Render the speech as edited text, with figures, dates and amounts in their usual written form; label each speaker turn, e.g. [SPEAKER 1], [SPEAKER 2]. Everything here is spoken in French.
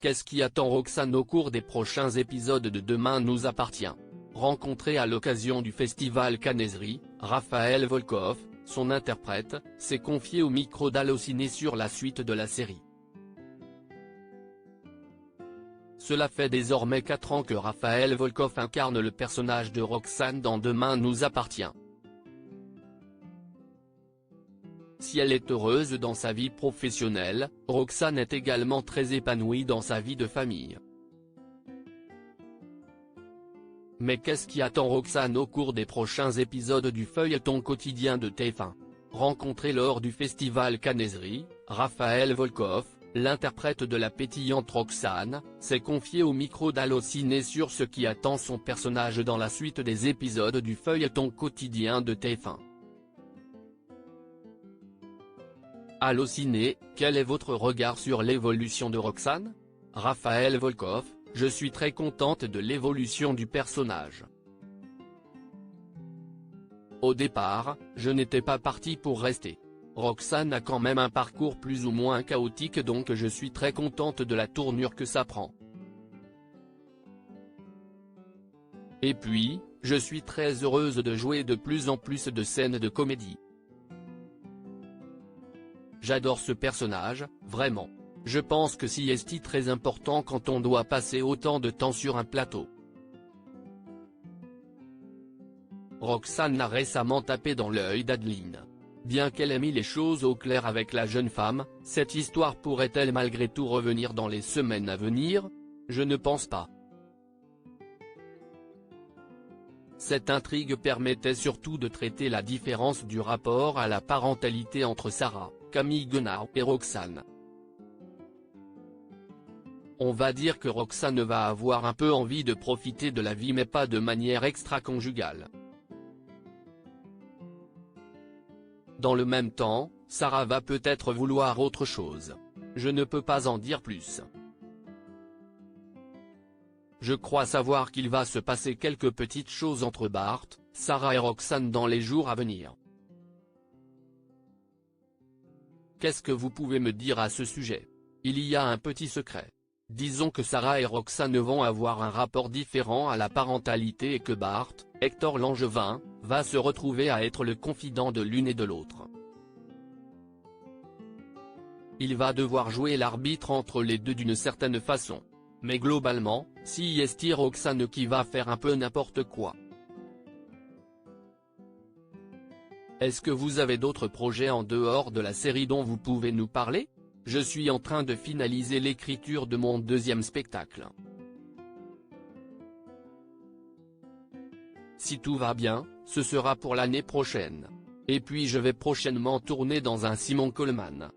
[SPEAKER 1] Qu'est-ce qui attend Roxane au cours des prochains épisodes de Demain nous appartient? Rencontré à l'occasion du festival Canaiserie, Raphaël Volkov, son interprète, s'est confié au micro d'Allociné sur la suite de la série. Cela fait désormais 4 ans que Raphaël Volkov incarne le personnage de Roxane dans Demain nous appartient. Si elle est heureuse dans sa vie professionnelle, Roxane est également très épanouie dans sa vie de famille. Mais qu'est-ce qui attend Roxane au cours des prochains épisodes du feuilleton quotidien de TF1? Rencontré lors du festival Canaiserie, Raphaël Volkov, l'interprète de la pétillante Roxane, s'est confié au micro d'Allociné sur ce qui attend son personnage dans la suite des épisodes du feuilleton quotidien de TF1. Allociné, quel est votre regard sur l'évolution de Roxane? Raphaël Volkov, je suis très contente de l'évolution du personnage. Au départ, je n'étais pas partie pour rester. Roxane a quand même un parcours plus ou moins chaotique, donc je suis très contente de la tournure que ça prend. Et puis, je suis très heureuse de jouer de plus en plus de scènes de comédie. J'adore ce personnage, vraiment. Je pense que c'est très important quand on doit passer autant de temps sur un plateau. Roxane a récemment tapé dans l'œil d'Adeline. Bien qu'elle ait mis les choses au clair avec la jeune femme, cette histoire pourrait-elle malgré tout revenir dans les semaines à venir? Je ne pense pas. Cette intrigue permettait surtout de traiter la différence du rapport à la parentalité entre Sarah, Camille Guenard et Roxane. On va dire que Roxane va avoir un peu envie de profiter de la vie mais pas de manière extra-conjugale. Dans le même temps, Sarah va peut-être vouloir autre chose. Je ne peux pas en dire plus. Je crois savoir qu'il va se passer quelques petites choses entre Bart, Sarah et Roxane dans les jours à venir. Qu'est-ce que vous pouvez me dire à ce sujet? Il y a un petit secret. Disons que Sarah et Roxane vont avoir un rapport différent à la parentalité et que Bart, Hector Langevin, va se retrouver à être le confident de l'une et de l'autre. Il va devoir jouer l'arbitre entre les deux d'une certaine façon. Mais globalement, c'est Roxane qui va faire un peu n'importe quoi. Est-ce que vous avez d'autres projets en dehors de la série dont vous pouvez nous parler? Je suis en train de finaliser l'écriture de mon deuxième spectacle. Si tout va bien, ce sera pour l'année prochaine. Et puis je vais prochainement tourner dans un Simon Coleman.